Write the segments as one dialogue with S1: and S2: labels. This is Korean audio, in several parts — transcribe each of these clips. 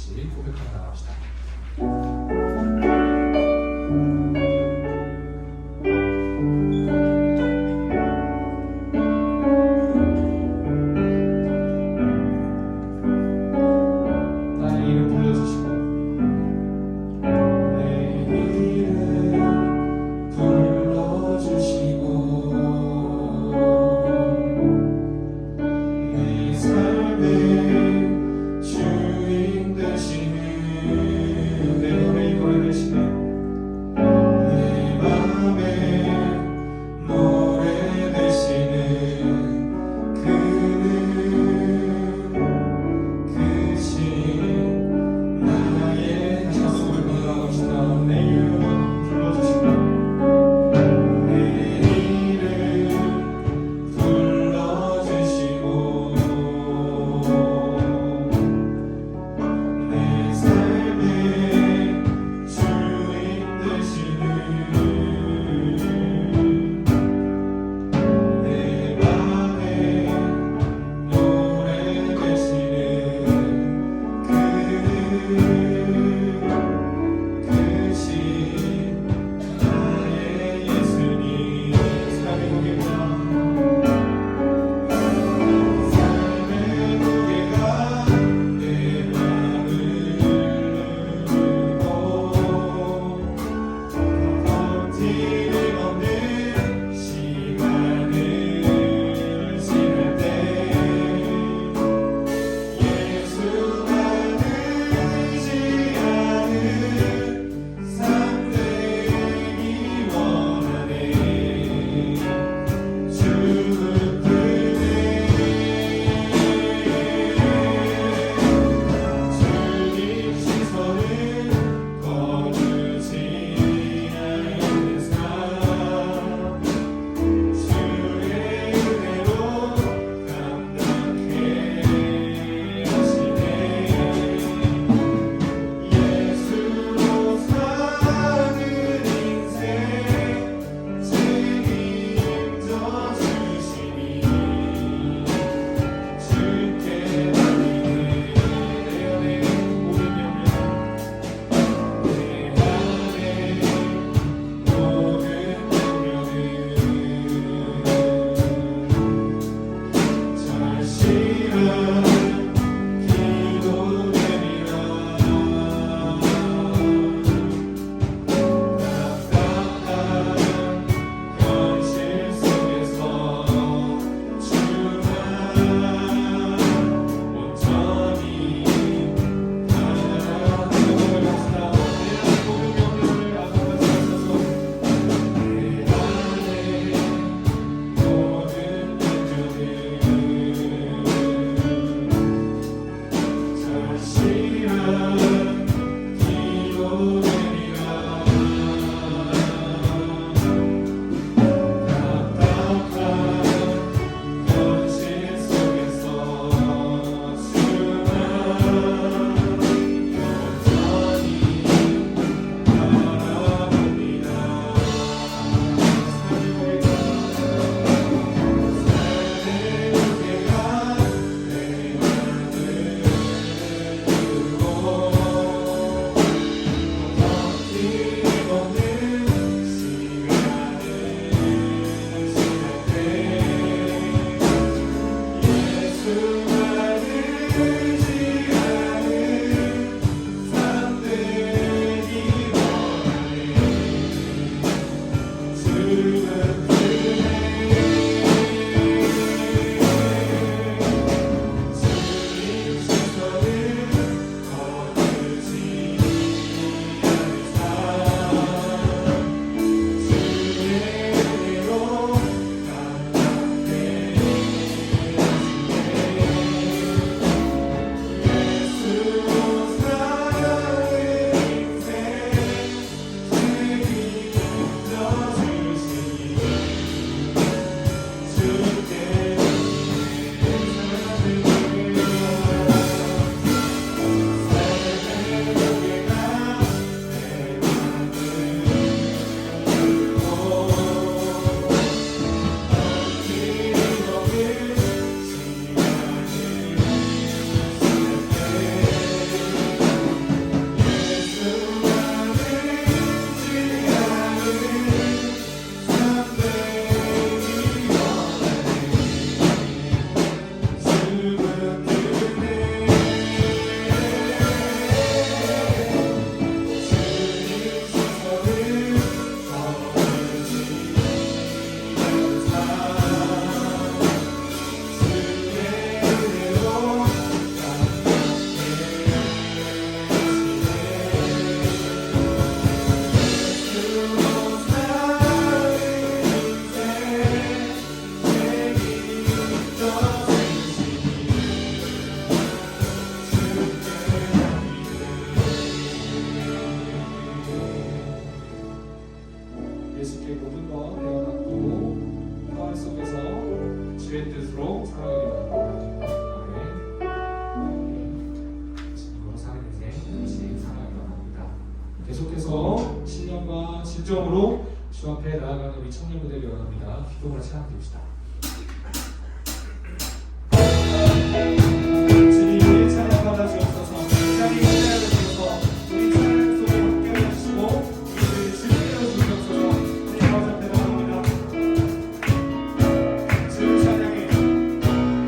S1: 같이 고백하며 나갑시다. 중점으로 주 앞에 나아가는 우리 청년부대를 원합니다. 기도문을 찬양드립시다. 주님의 찬양 받아주옵소서. 이 자리에 찬양을 주셔서 우리 찬양 속에 함께 해주시고 우리를 즐기려 주옵소서. 주님 앞에 나아갑니다. 주 찬양해 찬양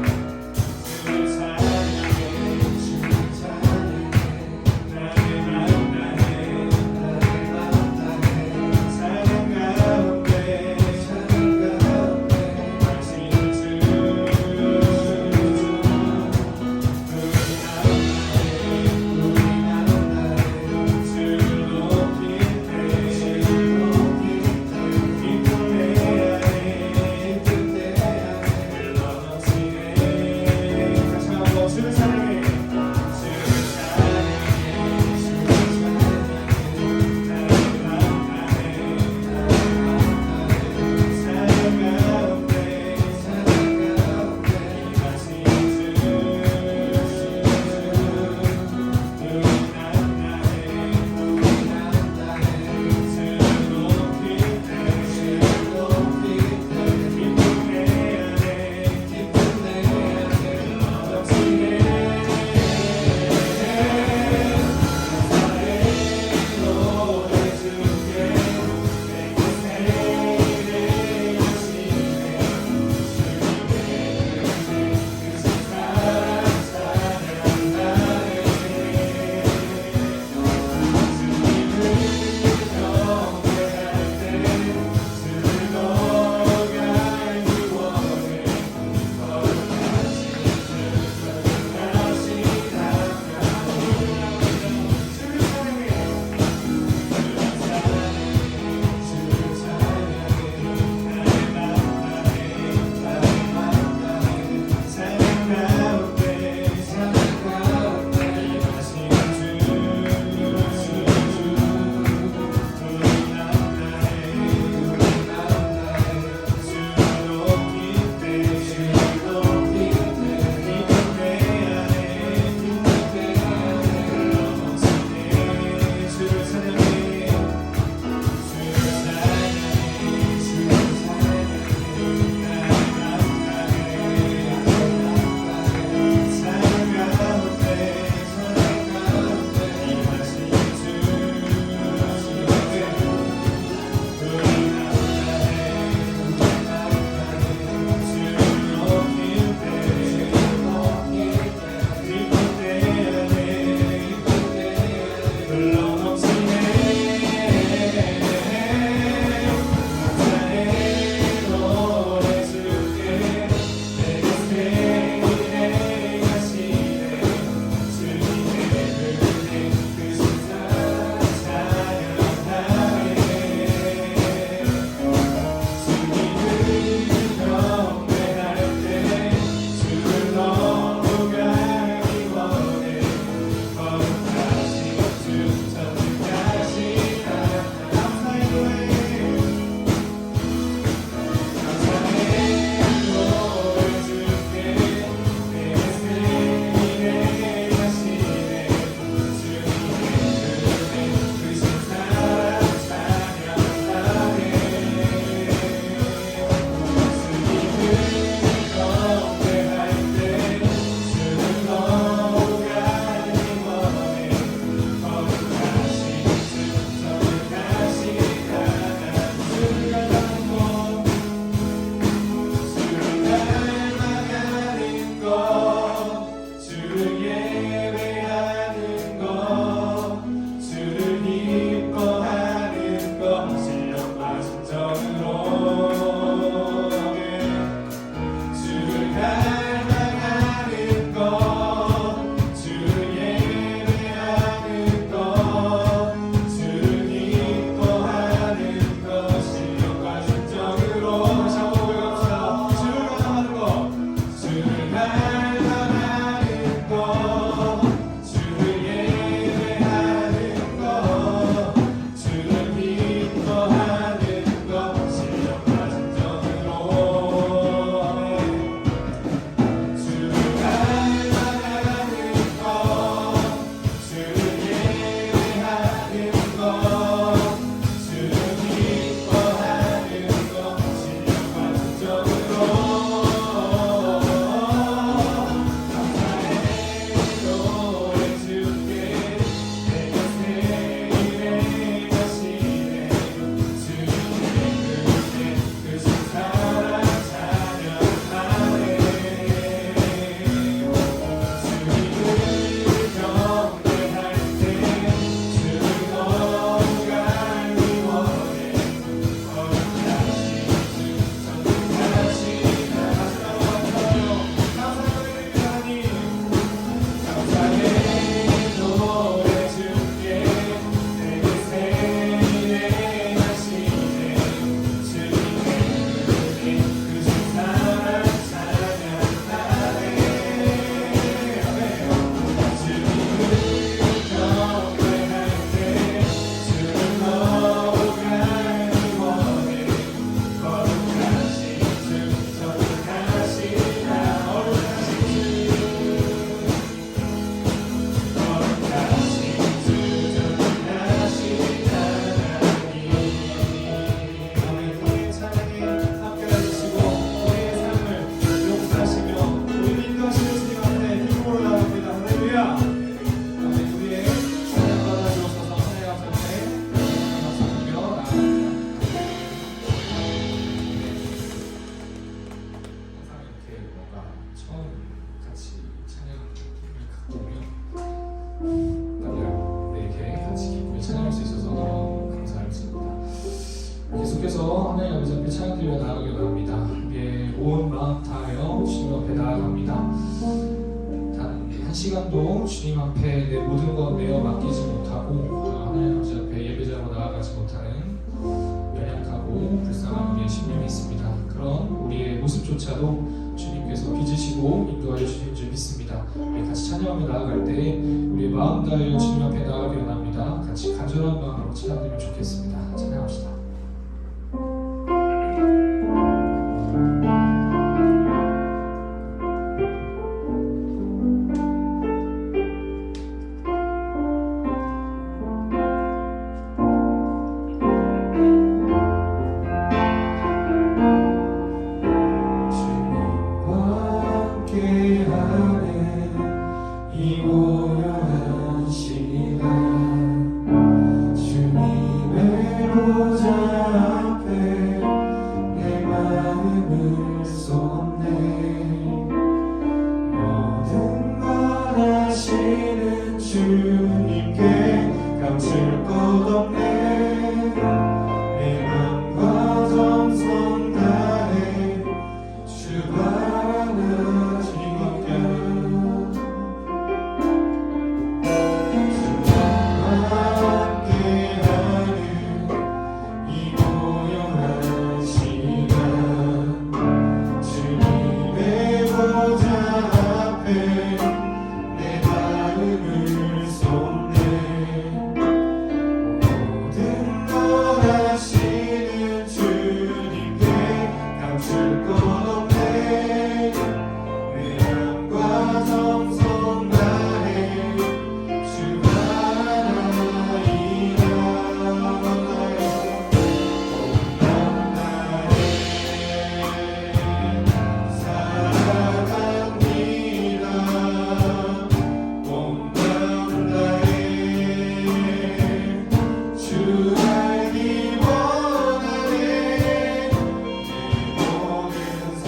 S2: 찬양드려 나아가기 원합니다. 우리의 온 마음 다하여 주님 앞에 나아갑니다. 단 한 시간도 주님 앞에 내 모든 것 내어 맡기지 못하고 하나님 아버지 앞에 예배자로 나아가지 못하는 연약하고 불쌍한 우리의 심령이 있습니다. 그런 우리의 모습조차도 주님께서 빚으시고 인도하여 주실 줄 믿습니다. 우리 같이 찬양하며 나아갈 때 우리의 마음 다하여 주님 앞에 나아가기 원합니다. 같이 간절한 마음으로 찬양드리면 좋겠습니다. 찬양합시다.
S1: 이 고요한 시간 주님의 보좌 앞에 내 마음을 쏟네. 모든 것 아시는 주님께 감출 것 없네. 내 맘과 정성 다해 주 바라는 주님과 함께하는 이 고요한 시간 주님의 보좌 앞에 내 마음을 쏟네. 모든 것 아시는 주님께 감출 것 없네. 내 맘과 정성 다해 주 바라이다. 온 마음 다해 주 알기 원하네. 내 모든 삶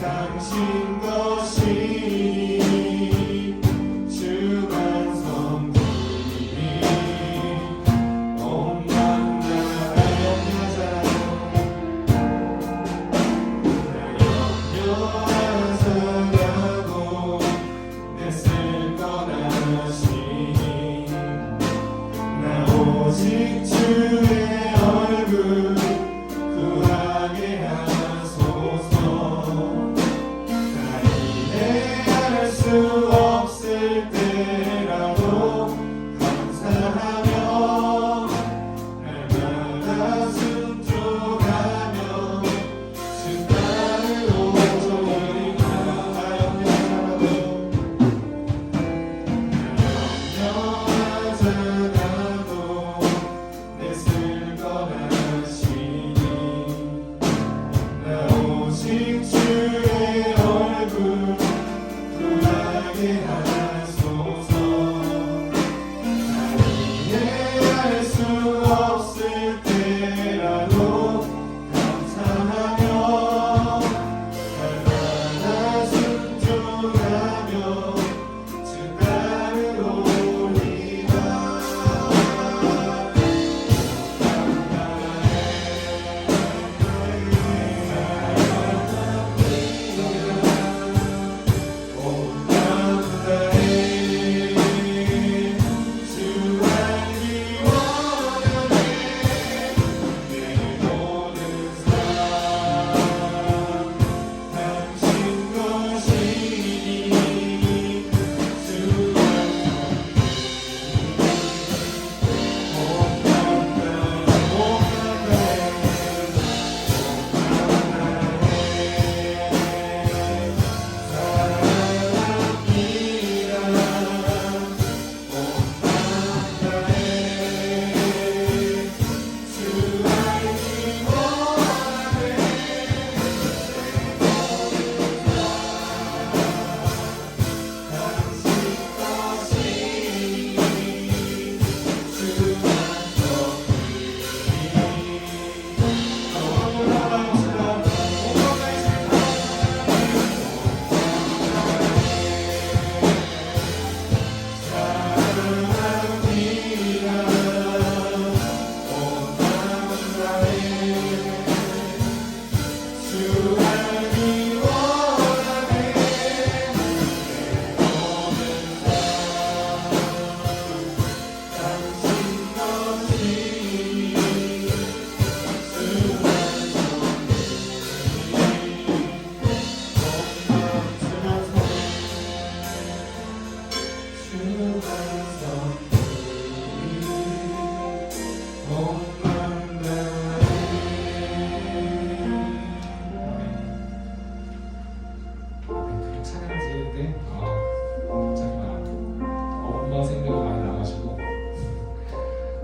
S1: 당신 것이니 주 반성뿐이니 온 마음 다해 염려하사가고 내쓸 것 아시니 나 오직 주의 얼굴 구하게 하소서. 나 이해할 수 없을 때라도 감사하며 날마다 순종하며 주 따르고 조용히 하여며 살아도 주면서 몸만
S2: 그냥 찬양 드리는데 갑자기 엄마 생각이 많이 나가지고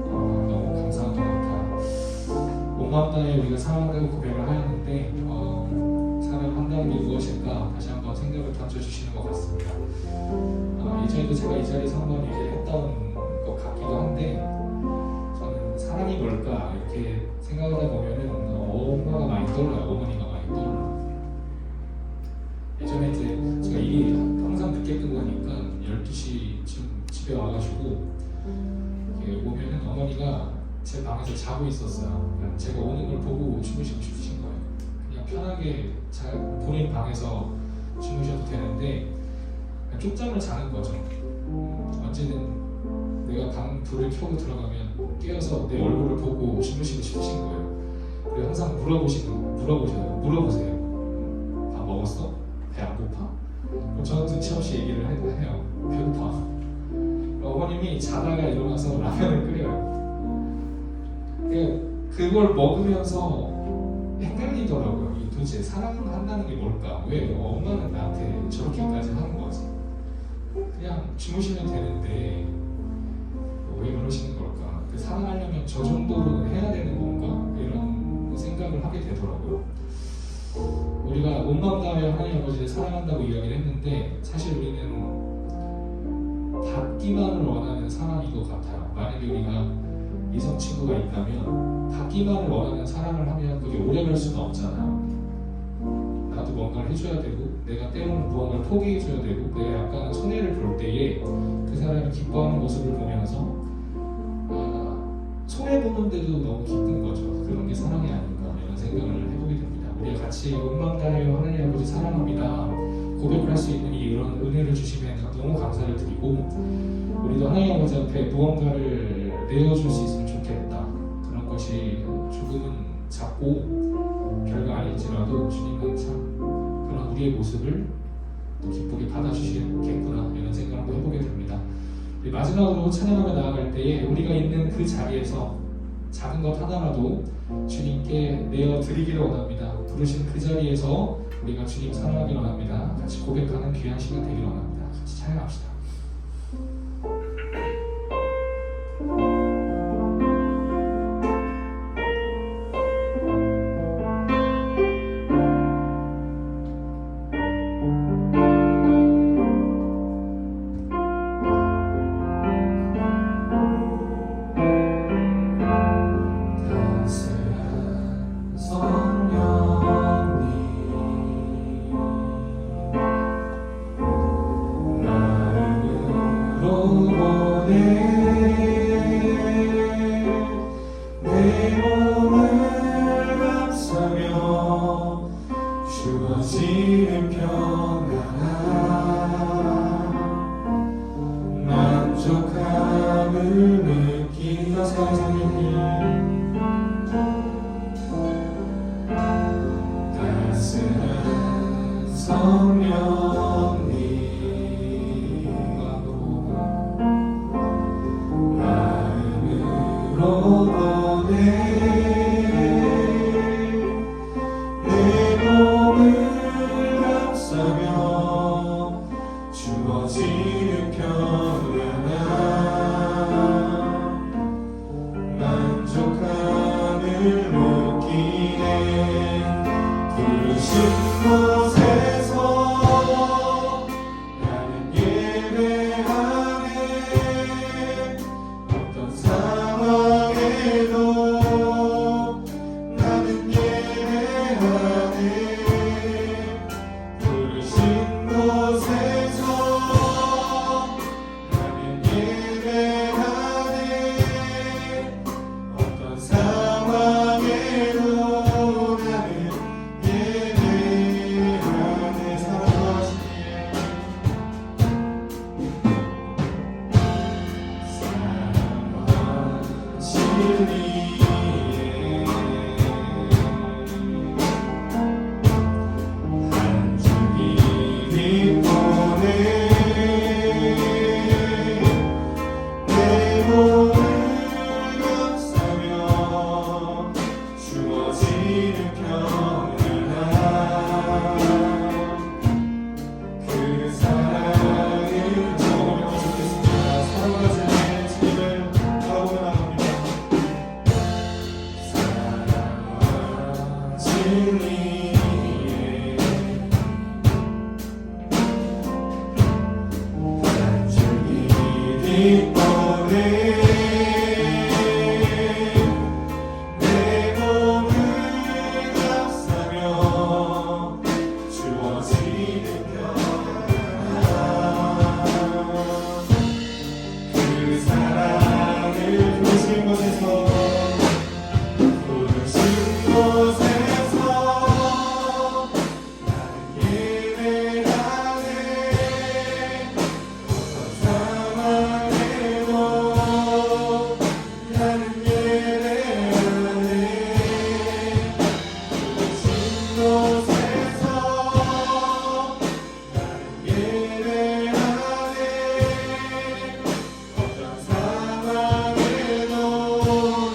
S2: 너무 감사한 것 같아요. 온 마음 다해 우리가 사랑한다고 고백을 하였는데 사랑한다는 게 무엇일까 다시 한번 생각을 던져주시는 것 같습니다. 예전에도 제가 이 자리에서 한번 얘기했던 것 같기도 한데 저는 사랑이 뭘까 이렇게 생각하다 보면은 엄마가 많이 떠올라요. 어머니가 많이 떠올라요. 예전에 이제 제가 일이 항상 늦게 끝나니까 12시쯤 집에 와가지고 이렇게 오면은 어머니가 제 방에서 자고 있었어요. 그냥 제가 오는 걸 보고 주무시고 싶으신 거예요. 그냥 편하게 본인 방에서 주무셔도 되는데 그냥 쪽잠을 자는 거죠. 언제는 내가 방 불을 켜고 들어가면 깨어서 내 얼굴을 보고 주무시고 싶으신 거예요. 그리고 항상 물어보세요. 밥 먹었어? 배 안 고파? 그럼 저는 눈치 없이 얘기를 해요. 배고파. 어머님이 자다가 일어나서 라면을 끓여요. 그걸 먹으면서 헷갈리더라고요. 도대체 사랑한다는 게 뭘까? 왜 엄마는 나한테 저렇게까지 하는 거지? 그냥 주무시면 되는데 왜 그러시는 걸까? 사랑하려면 저 정도로 해야 되는 건가? 이런 생각을 하게 되더라고요. 우리가 온 마음 다하여 하나님 아버지를 사랑한다고 이야기를 했는데 사실 우리는 받기만을 원하는 사람인 것 같아요. 만약에 우리가 이성 친구가 있다면 받기만을 원하는 사랑을 하면 그게 오래갈 수는 없잖아요. 나도 뭔가를 해줘야 되고 내가 때로는 무언가를 포기해줘야 되고 내가 약간 손해를 볼 때에 그 사람이 기뻐하는 모습을 보면서 손해보는데도 너무 기쁜 거죠. 그런 게 사랑이 아닌가 이런 생각을 해보게 됩니다. 우리가 같이 온 마음 다하여 하나님 아버지 사랑합니다 고백을 할 수 있는 이런 은혜를 주시면 너무 감사를 드리고 우리도 하나님 아버지 앞에 무언가를 내어줄 수 있으면 좋겠다. 그런 것이 조금은 작고 별거 아닐지라도 주님은 참 그런 우리의 모습을 또 기쁘게 받아주시겠구나 이런 생각을 한번 해보게 됩니다. 마지막으로 찬양하며 나아갈 때에 우리가 있는 그 자리에서 작은 것 하나라도 주님께 내어드리기를 원합니다. 부르신 그 자리에서 우리가 주님 사랑하기를 원합니다. 같이 고백하는 귀한 시간 되기를 원합니다. 같이 찬양합시다.
S1: 주어지는 평안함 만족함을 느끼며 살니 따스한 성령님 마음으로 주어지는 평안함 만족함을 느끼네 부르신 곳에서 나는 예배하네 어떤 상황에도 나는 예배하네 부르신 곳에서 나는 예배하네 어떤 상황에도 나는 예배하네 사랑하시니 한 주기 기쁨에 기뻐해 내 몸을 감싸며 주어지는 그 사랑을 부르신 곳에서 부르신 곳에서 나는 예배하네 어떤 상황에도 나는 예배하네 부르신 곳에서 나는 예배하네 어떤 상황에도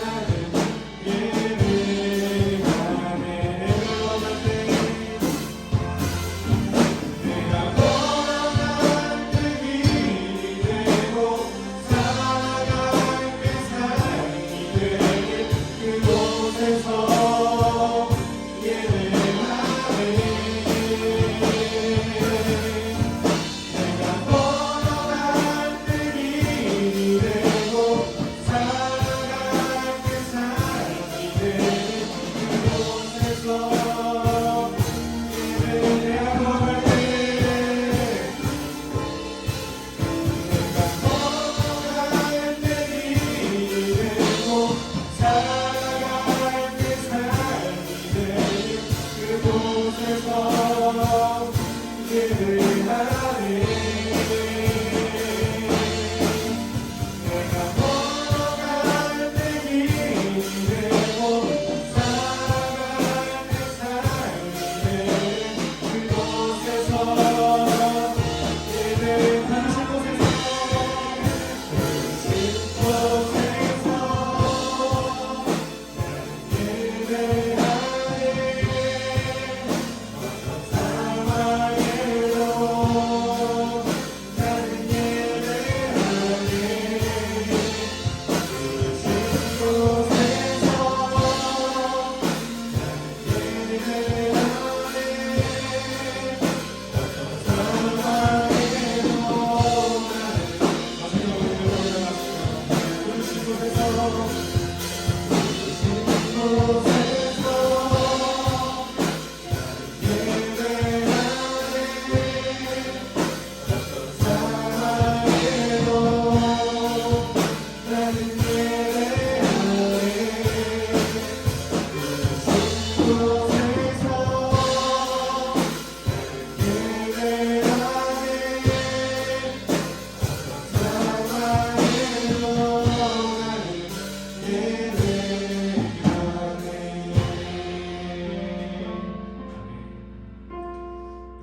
S1: 나는 예배하네 내가 걸어갈 때 길이 되고 살아갈 때 삶이 되는 그곳에서 예배하네 내가 걸어갈 때 길이 되고 살아갈 때 삶이 되는 그곳에서 예배하네 걸어갈 때 내가 걸어갈 때 길이 되고 살아갈 때 삶이 되는 그곳에서 예배하네 내가 걸어갈 때 길이 되고 살아갈 때 삶이 되는 그곳에서 예배하신 곳에서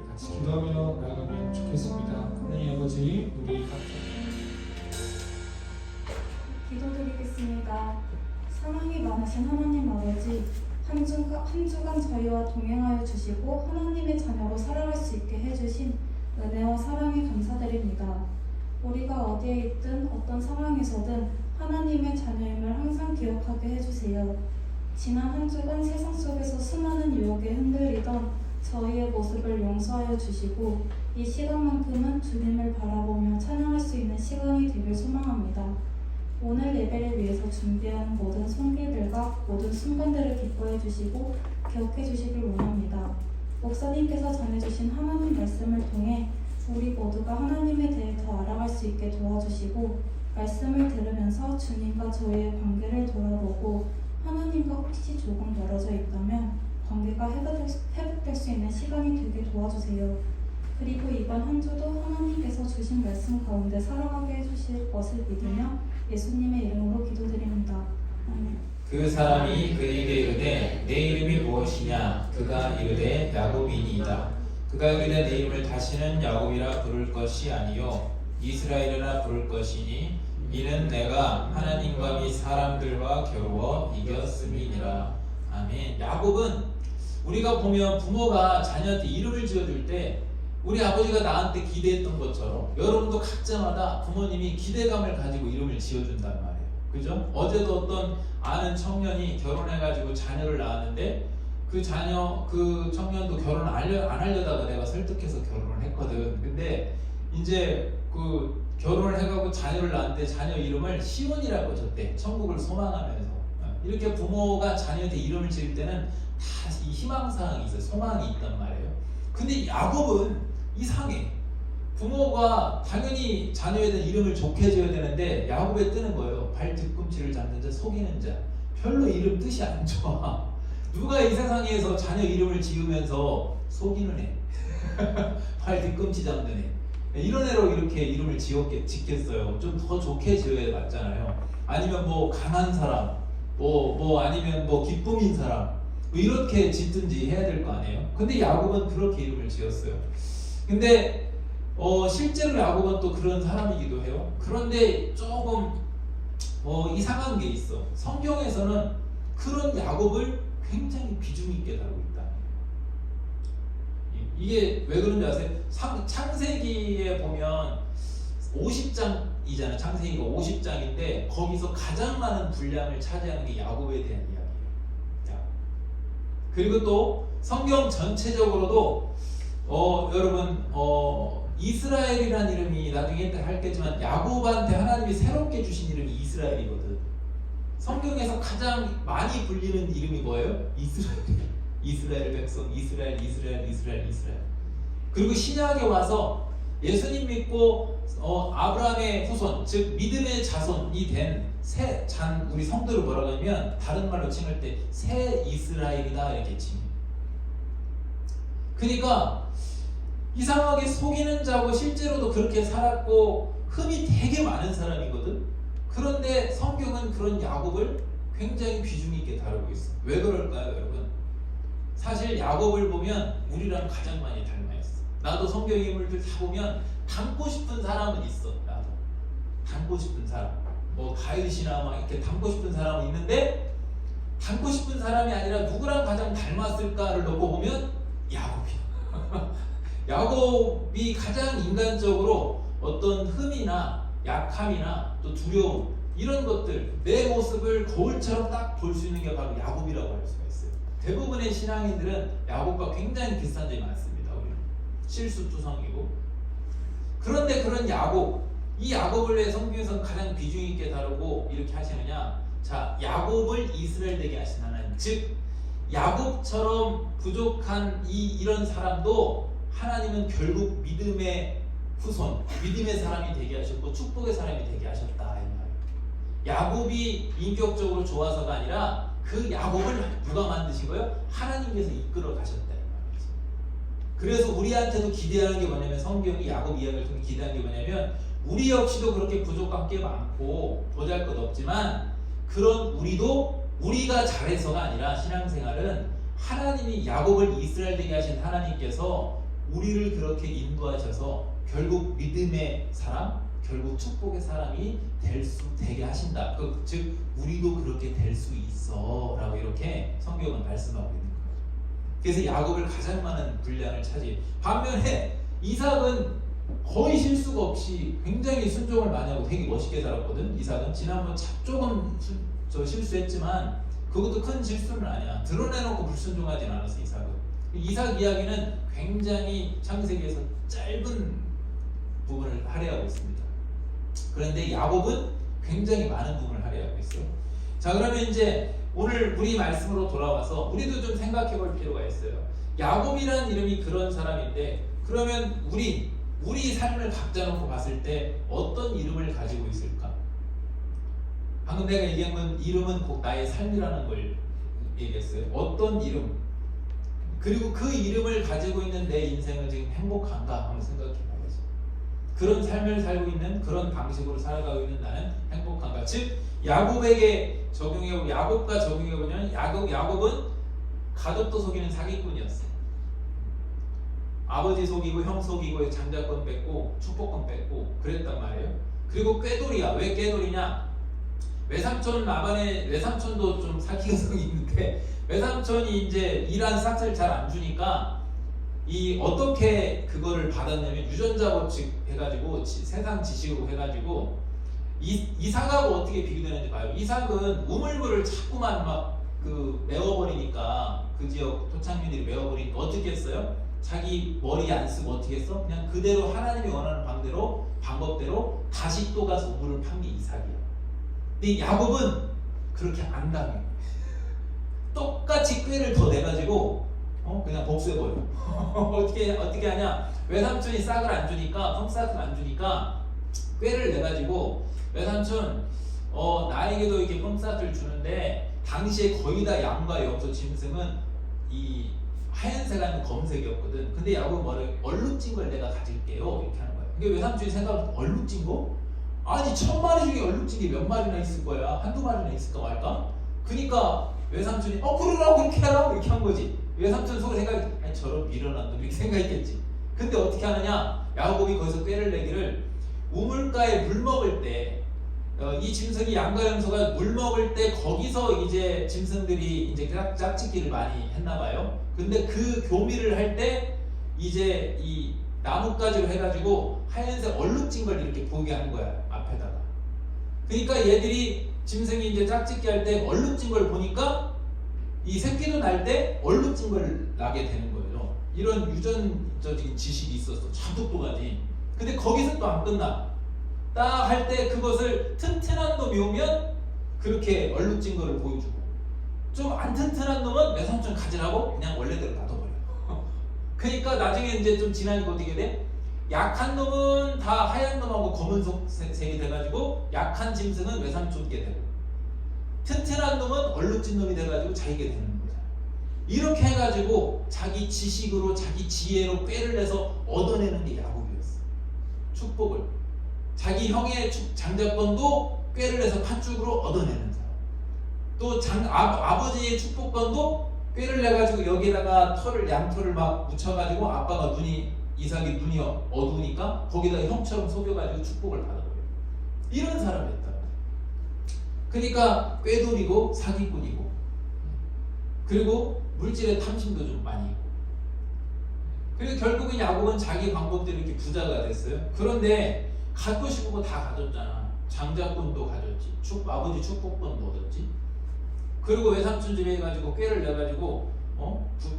S1: 같이 기도하며 나아가면 좋겠습니다. 하나님 아버지, 우리 각자
S3: 기도드리겠습니다. 사랑이 많으신 하나님 아버지, 한 주간 저희와 동행하여 주시고 하나님의 자녀로 살아갈 수 있게 해주신 은혜와 사랑에 감사드립니다. 우리가 어디에 있든 어떤 상황에서든 하나님의 자녀임을 항상 기억하게 해주세요. 지난 한 주간 세상 속에서 수많은 유혹에 흔들리던 저희의 모습을 용서하여 주시고 이 시간만큼은 주님을 바라보며 찬양할 수 있는 시간이 되길 소망합니다. 오늘 예배를 위해서 준비한 모든 손길들과 모든 순간들을 기뻐해 주시고 기억해 주시길 원합니다. 목사님께서 전해주신 하나님 말씀을 통해 우리 모두가 하나님에 대해 더 알아갈 수 있게 도와주시고 말씀을 들으면서 주님과 저희의 관계를 돌아보고 하나님과 혹시 조금 멀어져 있다면 관계가 회복될 수 있는 시간이 되게 도와주세요. 그리고 이번 한 주도 하나님께서 주신 말씀 가운데 살아가게 해주실 것을 믿으며 예수님의 이름으로 기도드립니다. 아멘.
S4: 그 사람이 그에게 이르되 내 이름이 무엇이냐? 그가 이르되 야곱이니이다. 그가 이르되 내 이름을 다시는 야곱이라 부를 것이 아니요 이스라엘이라 부를 것이니 이는 내가 하나님과 및 사람들과 겨루어 이겼음이니라. 아멘. 야곱은 우리가 보면 부모가 자녀한테 이름을 지어줄 때 우리 아버지가 나한테 기대했던 것처럼 여러분도 각자마다 부모님이 기대감을 가지고 이름을 지어준단 말이에요. 그죠? 어제도 어떤 아는 청년이 결혼해가지고 자녀를 낳았는데 그 청년도 결혼 안 하려다가 내가 설득해서 결혼을 했거든. 근데 이제 그 결혼을 해가고 자녀를 낳았는데 자녀 이름을 시온이라고 줬대. 천국을 소망하면서. 이렇게 부모가 자녀한테 이름을 지을 때는 다 이 희망사항이 있어요. 소망이 있단 말이에요. 근데 야곱은 이상해. 부모가 당연히 자녀에 대한 이름을 좋게 지어야 되는데 야곱에 뜨는 거예요. 발 뒤꿈치를 잡는 자, 속이는 자. 별로 이름 뜻이 안 좋아. 누가 이 세상에서 자녀 이름을 지으면서 속이는 애, 발 뒤꿈치 잡는 애, 이런 애로 이렇게 이름을 짓겠어요. 좀 더 좋게 지어야 맞잖아요. 아니면 뭐 강한 사람, 아니면 뭐 기쁨인 사람, 뭐 이렇게 짓든지 해야 될 거 아니에요. 근데 야곱은 그렇게 이름을 지었어요. 근데 실제로 야곱은 또 그런 사람이기도 해요. 그런데 조금 이상한 게 있어. 성경에서는 그런 야곱을 굉장히 비중 있게 다루고 있다. 이게 왜 그런지 아세요? 창세기에 보면 50장이잖아요. 창세기가 50장인데 거기서 가장 많은 분량을 차지하는 게 야곱에 대한 이야기예요. 그리고 또 성경 전체적으로도 여러분 이스라엘이라는 이름이 나중에 할겠지만 야곱한테 하나님이 새롭게 주신 이름이 이스라엘이거든. 성경에서 가장 많이 불리는 이름이 뭐예요? 이스라엘이에요. 이스라엘 백성, 이스라엘. 그리고 신약에 와서 예수님 믿고 아브라함의 후손, 즉 믿음의 자손이 된 우리 성도를 뭐라고 하냐면 다른 말로 칭할 때 새 이스라엘이다 이렇게 칭해요. 그러니까 이상하게 속이는 자고 실제로도 그렇게 살았고 흠이 되게 많은 사람이거든. 그런데 성경은 그런 야곱을 굉장히 비중 있게 다루고 있어. 왜 그럴까요, 여러분? 사실 야곱을 보면 우리랑 가장 많이 닮아 있어. 나도 성경 인물들 다 보면 닮고 싶은 사람은 있어. 나도 닮고 싶은 사람, 뭐 다윗이나 막 이렇게 닮고 싶은 사람은 있는데 닮고 싶은 사람이 아니라 누구랑 가장 닮았을까를 놓고 보면 야곱이야. 야곱이 가장 인간적으로 어떤 흠이나 약함이나 또 두려움 이런 것들 내 모습을 거울처럼 딱 볼 수 있는 게 바로 야곱이라고 할 수가 있어요. 대부분의 신앙인들은 야곱과 굉장히 비슷한 점이 많습니다. 우리는 실수투성이고. 그런데 그런 야곱, 이 야곱을 왜 성경에서 가장 비중 있게 다루고 이렇게 하시느냐? 자, 야곱을 이스라엘 되게 하신 하나님, 즉 야곱처럼 부족한 이런 사람도 하나님은 결국 믿음의 후손, 믿음의 사람이 되게 하셨고 축복의 사람이 되게 하셨다 이 말이에요. 야곱이 인격적으로 좋아서가 아니라 그 야곱을 누가 만드신 거예요? 하나님께서 이끌어 가셨다 이 말이죠. 그래서 우리한테도 기대하는 게 뭐냐면 성경이 야곱 이야기를 통해 기대하는 게 뭐냐면 우리 역시도 그렇게 부족한 게 많고 보잘것없지만 그런 우리도 우리가 잘해서가 아니라 신앙생활은 하나님이 야곱을 이스라엘 되게 하신 하나님께서 우리를 그렇게 인도하셔서 결국 믿음의 사람, 결국 축복의 사람이 되게 하신다. 즉 우리도 그렇게 될 수 있어 라고 이렇게 성경은 말씀하고 있는 거예요. 그래서 야곱을 가장 많은 분량을 차지해. 반면에 이삭은 거의 실수가 없이 굉장히 순종을 많이 하고 되게 멋있게 살았거든. 이삭은 지난번 조금 실수했지만 그것도 큰 실수는 아니야. 드러내놓고 불순종하진 않았어. 이삭 이야기는 굉장히 창세기에서 짧은 부분을 할애하고 있습니다. 그런데 야곱은 굉장히 많은 부분을 할애하고 있어요. 자, 그러면 이제 오늘 우리 말씀으로 돌아와서 우리도 좀 생각해 볼 필요가 있어요. 야곱이라는 이름이 그런 사람인데 그러면 우리 삶을 각자 놓고 봤을 때 어떤 이름을 가지고 있을까? 방금 내가 얘기한 건 이름은 곧 나의 삶이라는 걸 얘기했어요. 어떤 이름? 그리고 그 이름을 가지고 있는 내 인생은 지금 행복한가 한번 생각해 봐야지. 그런 삶을 살고 있는 그런 방식으로 살아가고 있는 나는 행복한가? 즉 야곱에게 적용해보면 야곱과 적용해보면 야곱은 가족도 속이는 사기꾼이었어요. 아버지 속이고 형 속이고 장자권 뺏고 축복권 뺏고 그랬단 말이에요. 그리고 꾀돌이야. 왜 꾀돌이냐? 외삼촌도 좀 사기성이 있는데 외삼촌이 이제 일한 싹을 잘 안 주니까 어떻게 그거를 받았냐면 유전자 법칙 해가지고 세상 지식으로 해가지고 이삭하고 어떻게 비교되는지 봐요. 이삭은 우물물을 자꾸만 막 메워버리니까 그 지역 토착민들이 메워버리니까 어떻게 했어요? 자기 머리에 안 쓰고 어떻게 했어? 그냥 그대로 하나님이 원하는 방법대로 다시 또 가서 우물을 판 게 이삭이야. 근데 야곱은 그렇게 안 당해. 똑같이 꾀를 더 내가지고 그냥 복수해버려. 어떻게 하냐? 외삼촌이 싹을 안 주니까, 펌싹을 안 주니까 꾀를 내가지고, 외삼촌 나에게도 이렇게 펌싹을 주는데 당시에 거의 다 양과 염소 짐승은 이 하얀색 아니면 검색이었거든. 근데 야곱은 뭐래? 얼룩진 걸 내가 가질게요. 이렇게 하는 거야. 이게 외삼촌이 생각하면 얼룩진 거? 아니 1000마리 중에 얼룩진 게 몇 마리나 있을 거야. 한두 마리나 있을까 말까? 그러니까 외삼촌이 그러라고 그렇게 하라고 이렇게 한 거지. 외삼촌 속에 생각이 아니 저런 미련한 놈 이렇게 생각했겠지. 근데 어떻게 하느냐? 야곱이 거기서 꾀를 내기를 우물가에 물 먹을 때 이 짐승이 양과 염소가 물 먹을 때 거기서 이제 짐승들이 이제 짝짓기를 많이 했나 봐요. 근데 그 교미를 할 때 이제 이 나뭇가지로 해가지고 하얀색 얼룩진 걸 이렇게 보게 하는 거야 앞에다가. 그러니까 얘들이 짐승이 이제 짝짓기 할 때 얼룩진 걸 보니까 이 새끼도 날 때 얼룩진 걸 나게 되는 거예요. 이런 유전적인 지식이 있었어. 참 똑똑하지. 근데 거기서 또 안 끝나. 딱 할 때 그것을 튼튼한 놈이 오면 그렇게 얼룩진 거를 보여주고, 좀 안 튼튼한 놈은 외삼촌 가지라고 그냥 원래대로 놔둬버려. 그러니까 나중에 이제 좀 지나니까 어떻게 돼? 약한 놈은 다 하얀 놈하고 검은색이 돼가지고 약한 짐승은 외삼촌게 되고, 튼튼한 놈은 얼룩진 놈이 돼가지고 자기게 되는 거잖아. 이렇게 해가지고 자기 지식으로 자기 지혜로 꾀를 내서 얻어내는 게 야곱이었어. 축복을. 자기 형의 장자권도 꾀를 내서 팥죽으로 얻어내는 사람. 또 아버지의 축복권도 꾀를 내가지고 여기다가 양털을 막 묻혀가지고 아빠가 이삭이 눈이 어두우니까 거기다 형처럼 속여가지고 축복을 받아버려요. 이런 사람이었다. 그러니까 꾀돌이고 사기꾼이고, 그리고 물질의 탐심도 좀 많이 있고, 그리고 결국은 야곱은 자기 방법대로 이렇게 부자가 됐어요. 그런데 갖고 싶은 거 다 가졌잖아. 장자권도 가졌지, 아버지 축복권도 얻었지. 그리고 외삼촌 집에 해가지고 꾀를 내가지고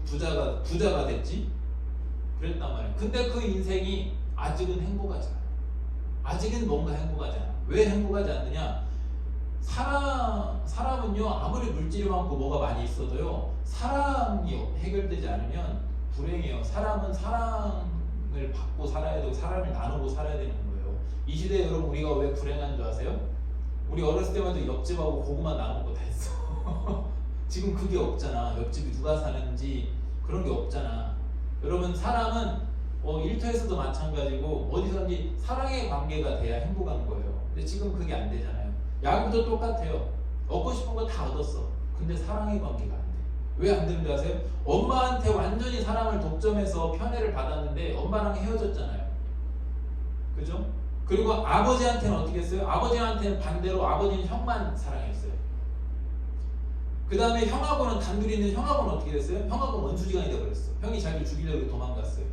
S4: 부자가 됐지. 그랬단 말이야. 근데 그 인생이 아직은 행복하지 않아. 아직은 뭔가 행복하지 않아. 왜 행복하지 않느냐? 사람은요, 아무리 물질이 많고 뭐가 많이 있어도요, 사랑이 해결되지 않으면 불행해요. 사람은 사랑을 받고 살아야 되고 사랑을 나누고 살아야 되는 거예요. 이 시대에 여러분 우리가 왜 불행한 줄 아세요? 우리 어렸을 때만 해도 옆집하고 고구마 나누고 다 했어. 지금 그게 없잖아. 옆집이 누가 사는지 그런 게 없잖아. 여러분 사람은 일터에서도 마찬가지고 어디서든지 사랑의 관계가 돼야 행복한 거예요. 근데 지금 그게 안 되잖아요. 야곱도 똑같아요. 얻고 싶은 거 다 얻었어. 근데 사랑의 관계가 안 돼. 왜 안 되는 줄 아세요? 엄마한테 완전히 사랑을 독점해서 편애를 받았는데 엄마랑 헤어졌잖아요. 그죠? 그리고 아버지한테는 어떻게 했어요? 아버지한테는 반대로 아버지는 형만 사랑했어요. 그 다음에 형하고는 단둘이 있는 형하고는 어떻게 됐어요? 형하고는 원수지간이 되어버렸어. 형이 자기를 죽이려고 도망갔어요.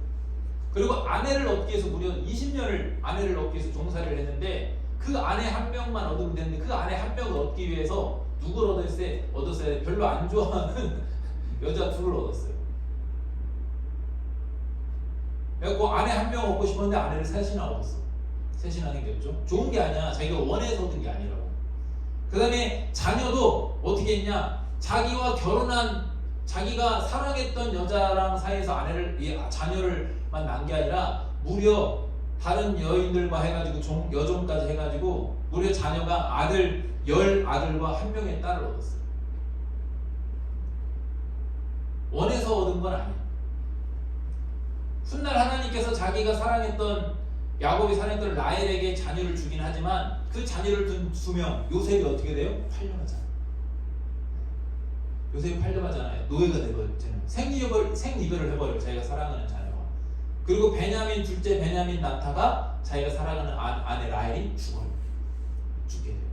S4: 그리고 아내를 얻기 위해서 무려 20년을 아내를 얻기 위해서 종살이를 했는데 그 아내 한 명만 얻으면 되는데 그 아내 한 명을 얻기 위해서 누굴 얻었어요? 별로 안 좋아하는 여자 둘을 얻었어요. 그래서 아내 한 명 얻고 싶었는데 아내를 셋이나 얻었어. 셋이나 생겼죠. 좋은 게 아니야. 자기가 원해서 얻은 게 아니라고. 그 다음에 자녀도 어떻게 했냐? 자기와 결혼한, 자기가 사랑했던 여자랑 사이에서 자녀를만 낳은 게 아니라 무려 다른 여인들과 해가지고 여종까지 해가지고 무려 자녀가 10아들과 1명의 딸을 얻었어요. 원해서 얻은 건 아니에요. 훗날 하나님께서 자기가 야곱이 사랑했던 라헬에게 자녀를 주긴 하지만 그 자녀를 둔 2명, 요셉이 어떻게 돼요? 팔려가잖아요. 요셉이 팔려가잖아요. 노예가 되버렸잖아요. 생이별을 해버려요. 자기가 사랑하는 자녀와. 그리고 둘째 베냐민 나타가 자기가 사랑하는 아내 라헬이 죽게 돼요.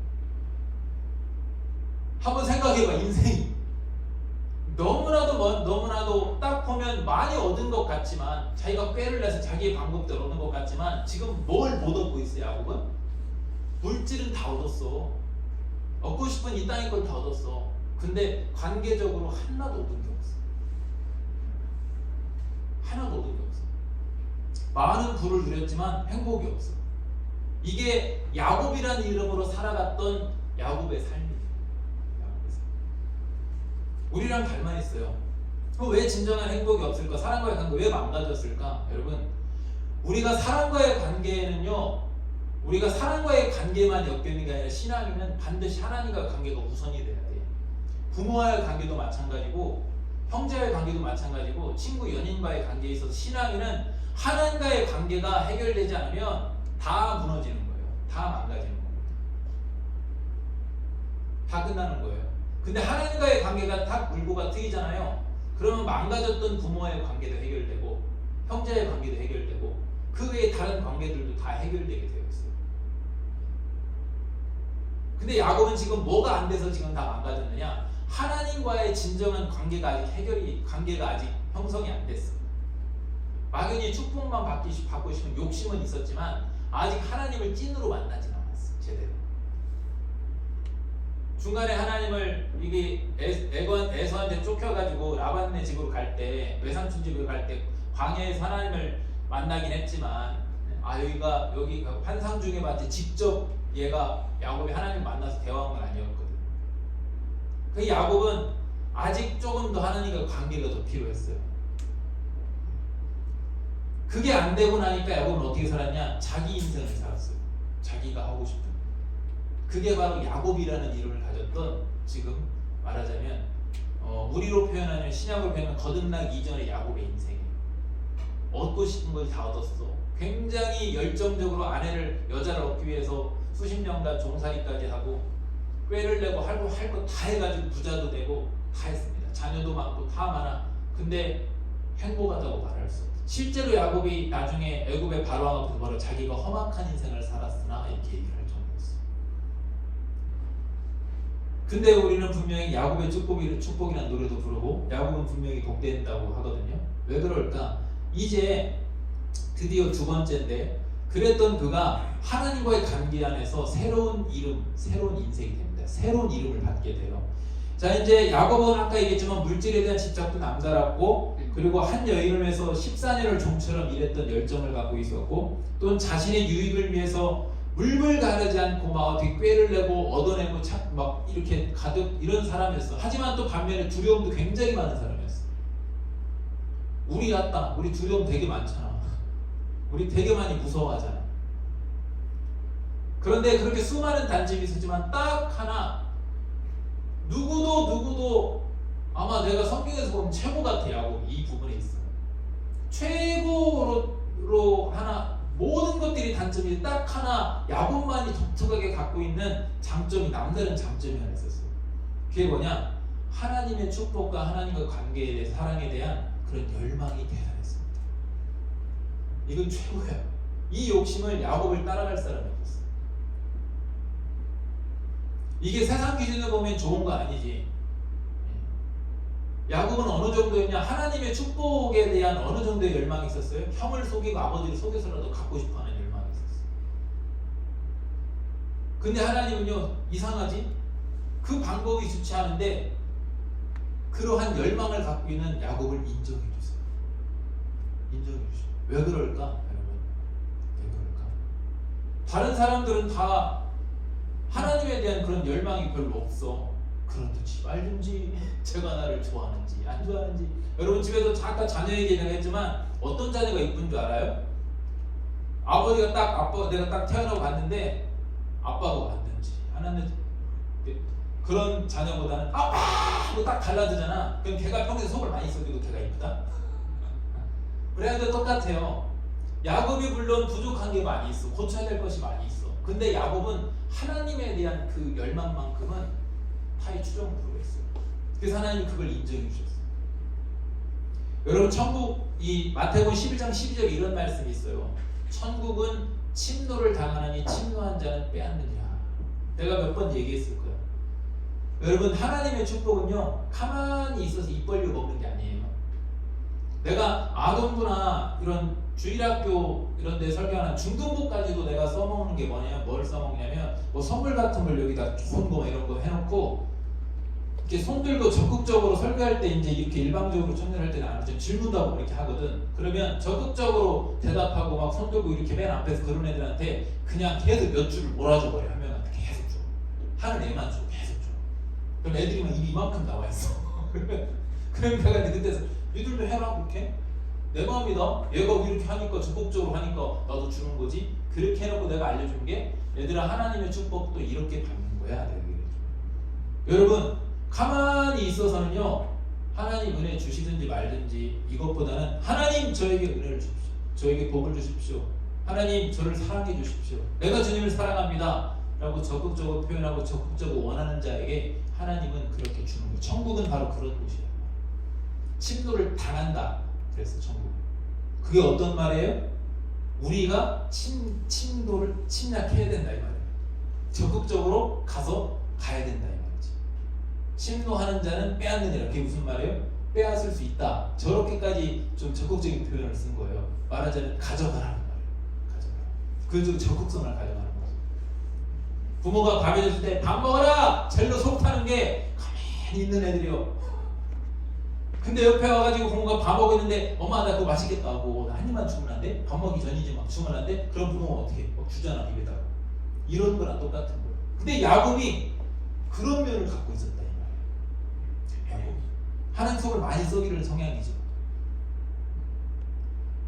S4: 한번 생각해봐. 인생이 너무나도 딱 보면 많이 얻은 것 같지만, 자기가 꾀를 내서 자기의 방법대로 얻은 것 같지만 지금 뭘 못 얻고 있어요? 야곱은? 물질은 다 얻었어. 얻고 싶은 이 땅의 걸 다 얻었어. 근데 관계적으로 하나도 얻은 게 없어. 하나도 얻은 게 없어. 많은 부를 누렸지만 행복이 없어. 이게 야곱이라는 이름으로 살아갔던 야곱의 삶이에요. 야곱의 삶. 우리랑 닮아있어요. 그럼 왜 진정한 행복이 없을까? 사람과의 관계 왜 망가졌을까? 여러분, 우리가 사람과의 관계에는요, 우리가 사람과의 관계만 엮여있는 게 아니라 신앙에는 반드시 하나님과 관계가 우선이 돼야 돼. 부모와의 관계도 마찬가지고 형제와의 관계도 마찬가지고 친구 연인과의 관계에 있어서 신앙에는 하나님과의 관계가 해결되지 않으면 다 무너지는 거예요. 다 망가지는 겁니다. 다 끝나는 거예요. 근데 하나님과의 관계가 딱 물고가 트이잖아요. 그러면 망가졌던 부모와의 관계도 해결되고 형제의 관계도 해결되고 그 외에 다른 관계들도 다 해결되게 되어 있어요. 근데 야곱은 지금 뭐가 안 돼서 지금 다 망가졌느냐? 하나님과의 진정한 관계가 아직 형성이 안 됐어. 막연히 축복만 받고 싶은 욕심은 있었지만 아직 하나님을 찐으로 만나진 않았어. 제대로. 중간에 하나님을 이게 에서한테 쫓겨가지고 라반네 집으로 갈 때, 외삼촌 집으로 갈 때 광야에서 하나님을 만나긴 했지만 여기 환상 중에 봤지 직접 얘가 야곱이 하나님을 만나서 대화한 건 아니었거든. 그 야곱은 아직 조금 더 하나님과 관계가 더 필요했어요. 그게 안 되고 나니까 야곱은 어떻게 살았냐? 자기 인생을 살았어요. 자기가 하고 싶은. 그게 바로 야곱이라는 이름을 가졌던, 지금 말하자면 우리로 표현하면, 신약으로 표현하면 거듭나기 이전의 야곱의 인생이에요. 얻고 싶은 걸 다 얻었어. 굉장히 열정적으로 여자를 얻기 위해서 수십 년간 종살이까지 하고 꾀를 내고 할 거 다 해가지고 부자도 되고 다 했습니다. 자녀도 많고 다 많아. 근데 행복하다고 말할 수 없어. 실제로 야곱이 나중에 애굽의 바로 앞에서 바로 자기가 험악한 인생을 살았으나 이렇게 얘기를 할 정도였어. 근데 우리는 분명히 야곱의 축복이라는 노래도 부르고 야곱은 분명히 복된다고 하거든요. 왜 그럴까? 이제 드디어 두 번째인데, 그랬던 그가 하나님과의 관계 안에서 새로운 인생이 됩니다. 새로운 이름을 받게 돼요. 자, 이제 야곱은 아까 얘기했지만 물질에 대한 집착도 남다랐고, 그리고 한 여인을 위해서 14년을 종처럼 일했던 열정을 갖고 있었고, 또 자신의 유익을 위해서 물물 가르지 않고 막 어떻게 꾀를 내고 얻어내고 막 이렇게 가득 이런 사람이었어. 하지만 또 반면에 두려움도 굉장히 많은 사람이었어. 우리 두려움 되게 많잖아. 우리 되게 많이 무서워하잖아. 그런데 그렇게 수많은 단점이 있었지만 딱 하나, 누구도 아마 내가 성경에서 보면 최고 같아. 야곱 이 부분에 있어. 최고로 하나, 모든 것들이 단점이 딱 하나, 야곱만이 독특하게 갖고 있는 장점이, 남다른 장점이 하나 있었어요. 그게 뭐냐? 하나님의 축복과 하나님과 관계에 대해, 사랑에 대한 그런 열망이 대단했습니다. 이건 최고야. 이 욕심을 야곱을 따라갈 사람이 없었어. 이게 세상 기준으로 보면 좋은 거 아니지. 야곱은 어느 정도였냐? 하나님의 축복에 대한 어느 정도의 열망이 있었어요? 형을 속이고 아버지를 속여서라도 갖고 싶어하는 열망이 있었어요. 근데 하나님은요, 이상하지? 그 방법이 좋지 않은데 그러한 열망을 갖고 있는 야곱을 인정해 주세요. 인정해 주세요. 왜 그럴까? 여러분, 왜 그럴까? 다른 사람들은 다 하나님에 대한 그런 열망이 별로 없어. 그렇듯이 말든지 제가 나를 좋아하는지 안 좋아하는지. 여러분 집에서 아까 자녀 얘기했지만 어떤 자녀가 이쁜 줄 알아요? 내가 딱 태어나고 봤는데 아빠가 왔는지 하나는 그런 자녀보다는 아빠 하고 딱 달라드잖아. 그럼 걔가 평소에 속을 많이 썩여도 걔가 이쁘다? 그래도 똑같아요. 야곱이 물론 부족한 게 많이 있어. 고쳐야 될 것이 많이 있어. 근데 야곱은 하나님에 대한 그 열망만큼은 타의 추정으로 했어요. 그래서 하나님이 그걸 인정해 주셨어요. 여러분, 천국, 이 마태복음 11장 12절에 이런 말씀이 있어요. 천국은 침노를 당하느니 침노한 자는 빼앗느니라. 내가 몇 번 얘기했을 거야. 여러분, 하나님의 축복은요, 가만히 있어서 입 벌리고 먹는 게 아니에요. 내가 아동부나 이런 주일학교 이런 데 설교하는 중등부까지도 내가 써먹는 게 뭐냐면, 뭘 써먹냐면 뭐 선물 같은 걸 여기다 좋은 거 이런 거 해놓고 이렇게 손 들고 적극적으로 설교할 때 이제 이렇게 일방적으로 청년할 때는 안 하죠. 질문도 하고 이렇게 하거든. 그러면 적극적으로 대답하고 막 손 들고 이렇게 맨 앞에서 그런 애들한테 그냥 계속 몇 줄을 몰아줘 버려. 한 명한테 계속 줘. 하는 애만 줘. 계속 줘. 그럼 애들이 막 입이 이만큼 나와 있어. 그러면 내가 그때서 니들도 해라 그렇게. 내 마음이다. 얘가 이렇게 하니까 적극적으로 하니까 나도 주는 거지. 그렇게 해놓고 내가 알려준 게 얘들아 하나님의 축복도 이렇게 받는 거야. 내가 얘기해줘. 여러분 가만히 있어서는요 하나님 은혜 주시든지 말든지 이것보다는 하나님 저에게 은혜를 주십시오. 저에게 복을 주십시오. 하나님 저를 사랑해 주십시오. 내가 주님을 사랑합니다 라고 적극적으로 표현하고 적극적으로 원하는 자에게 하나님은 그렇게 주는 거예요. 천국은 바로 그런 곳이에요. 침노를 당한다. 그래서 천국. 그게 어떤 말이에요? 우리가 침노를 침략해야 된다 이 말이에요. 적극적으로 가야 된다 이 말이지. 침노하는 자는 빼앗느니라. 그게 무슨 말이에요? 빼앗을 수 있다. 저렇게까지 좀 적극적인 표현을 쓴 거예요. 말하자면 가져가라는 말이에요. 가져가라. 그래서 적극성을 가져가는 거죠. 부모가 밥이 줬을 때 밥 먹어라! 젤로 속 타는 게 가만히 있는 애들이요. 근데 옆에 와가지고 부모가 밥 먹고 있는데 엄마 나 그거 맛있겠다 하고 나 한 입만 주문한대? 밥 먹기 전이지 막 주문한대? 그럼 부모가 어떻게 해? 막 주잖아 입에다가. 이런 거랑 똑같은 거예요. 근데 야곱이 그런 면을 갖고 있었다 이 말이에요. 야곱이 하는 속을 많이 썩이는 성향이죠.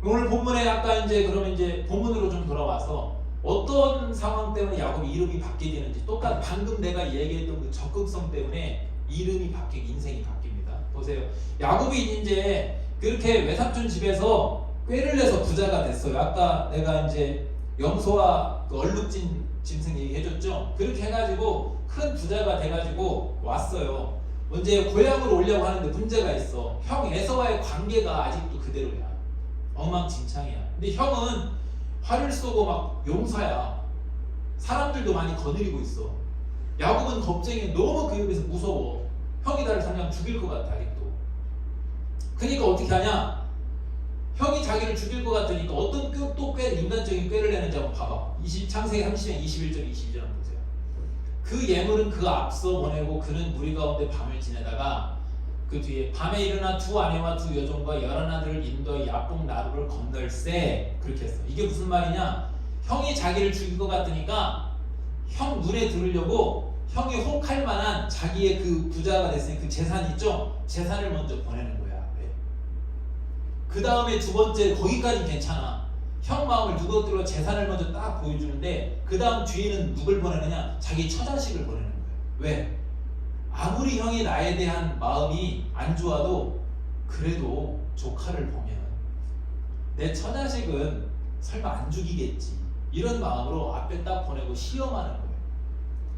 S4: 오늘 본문에 아까 이제 그러면 이제 본문으로 좀 돌아와서 어떤 상황 때문에 야곱이 이름이 바뀌게 되는지 똑같 방금 내가 얘기했던 그 적극성 때문에 이름이 바뀌고 인생이 바뀝니다. 보세요. 야곱이 이제 그렇게 외삼촌 집에서 꾀를 내서 부자가 됐어요. 아까 내가 이제 염소와 그 얼룩진 짐승 얘기해줬죠. 그렇게 해가지고 큰 부자가 돼가지고 왔어요. 이제 고향으로 오려고 하는데 문제가 있어. 형 에서와의 관계가 아직도 그대로야. 엉망진창이야. 근데 형은 화를 쏘고 막 용사야. 사람들도 많이 거느리고 있어. 야곱은 겁쟁이 너무 그 옆에서 무서워. 형이 나를 당장 죽일 것 같아 아직도. 그러니까 어떻게 하냐? 형이 자기를 죽일 것 같으니까 어떤 또 인간적인 꾀를 내는지 한번 봐봐. 창세기 30장 21절 22절 한번 보세요. 그 예물은 그 앞서 보내고 그는 무리 가운데 밤을 지내다가 그 뒤에 밤에 일어나 두 아내와 두 여종과 11아들을 인도해 야복 나루를 건널세. 그렇게 했어. 이게 무슨 말이냐? 형이 자기를 죽일 것 같으니까 형 눈에 들으려고 형이 혹할 만한 자기의 그 부자가 됐으니 그 재산 있죠? 재산을 먼저 보내는 거야. 왜? 그 다음에 두 번째 거기까지 괜찮아. 형 마음을 누구들로 재산을 먼저 딱 보여주는데 그 다음 뒤에는 누굴 보내느냐? 자기 처자식을 보내는 거야. 왜? 아무리 형이 나에 대한 마음이 안 좋아도 그래도 조카를 보면 내 처자식은 설마 안 죽이겠지 이런 마음으로 앞에 딱 보내고 시험하는 거예요.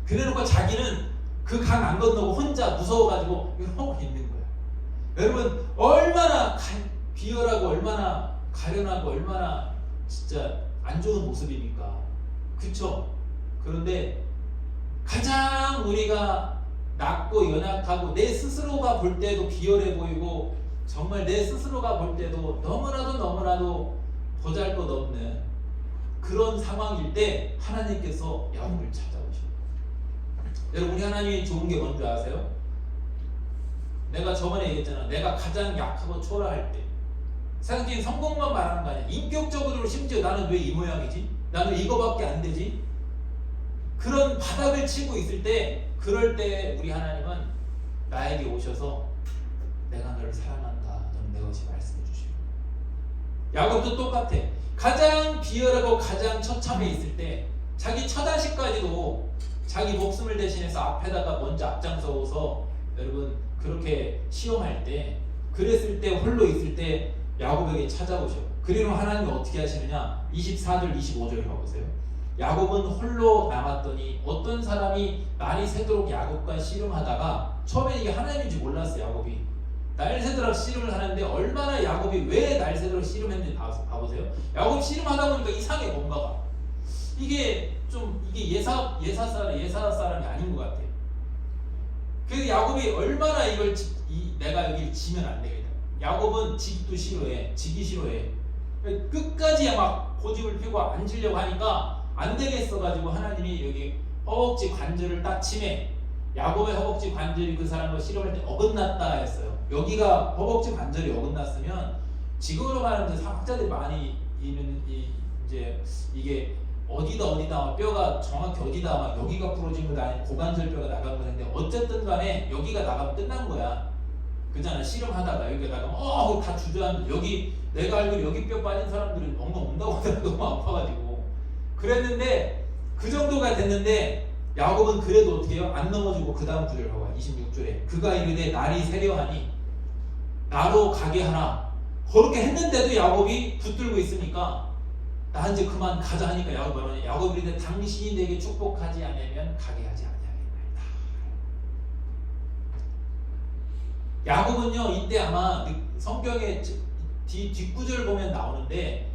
S4: 그래놓고 자기는 그 강 안 건너고 혼자 무서워가지고 이러고 있는 거야. 여러분 얼마나 비열하고 얼마나 가련하고 얼마나 진짜 안 좋은 모습입니까? 그쵸? 그런데 가장 우리가 낮고 연약하고 내 스스로가 볼 때도 비열해 보이고 정말 내 스스로가 볼 때도 너무나도 보잘것없는 그런 상황일 때 하나님께서 야곱을 찾아오십니다. 여러분 우리 하나님이 좋은 게 뭔지 아세요? 내가 저번에 얘기했잖아. 내가 가장 약하고 초라할 때 세상적인 성공만 말하는 거 아니야. 인격적으로 심지어 나는 왜 이 모양이지? 나는 이거밖에 안 되지? 그런 바닥을 치고 있을 때 그럴 때 우리 하나님은 나에게 오셔서 내가 너를 사랑한다. 너는 내 것이 말씀해 주시고. 야곱도 똑같아. 가장 비열하고 가장 처참해 있을 때 자기 처자식까지도 자기 목숨을 대신해서 앞에다가 먼저 앞장서서 여러분 그렇게 시험할 때 그랬을 때 홀로 있을 때 야곱에게 찾아오셔. 그리고 하나님이 어떻게 하시느냐? 24절 25절 봐보세요. 야곱은 홀로 남았더니 어떤 사람이 날이 새도록 야곱과 씨름하다가 처음에 이게 하나님인지 몰랐어. 야곱이 날 새도록 씨름을 하는데 얼마나 야곱이 왜 날 새도록 씨름했는지 봐보세요. 야곱 씨름하다 보니까 이상해. 뭔가가 이게 예사 사람이 아닌 것 같아. 그래서 야곱이 얼마나 내가 여기를 지면 안 되겠다. 야곱은 지기도 싫어해. 지기 싫어해. 끝까지 막 고집을 피고 앉으려고 하니까 안 되겠어 가지고 하나님이 여기 허벅지 관절을 딱 치매. 야곱의 허벅지 관절이 그 사람과 씨름할 때 어긋났다 했어요. 여기가 허벅지 관절이 어긋났으면 지금으로 말하면 학자들이 많이 이제 이게 어디다 뼈가 정확히 어디다 막 여기가 부러진 거다 아니면 고관절 뼈가 나간 거는데 어쨌든 간에 여기가 나가면 끝난 거야. 그잖아. 씨름하다가 여기가 나가면 다 주저앉는 여기 내가 알기로 여기 뼈 빠진 사람들은 엉엉 온다고 하더라고. 너무 아파가지고 그랬는데 그 정도가 됐는데 야곱은 그래도 어떻게 해요? 안 넘어지고 그 다음 구절 봐봐. 26절에 그가 이르되 날이 세려하니 나로 가게 하나. 그렇게 했는데도 야곱이 붙들고 있으니까 나 이제 그만 가자 하니까 야곱이 이르되 당신이 내게 축복하지 않으면 가게 하지 아니하겠나이다. 야곱은요 이때 아마 성경의 뒷구절 보면 나오는데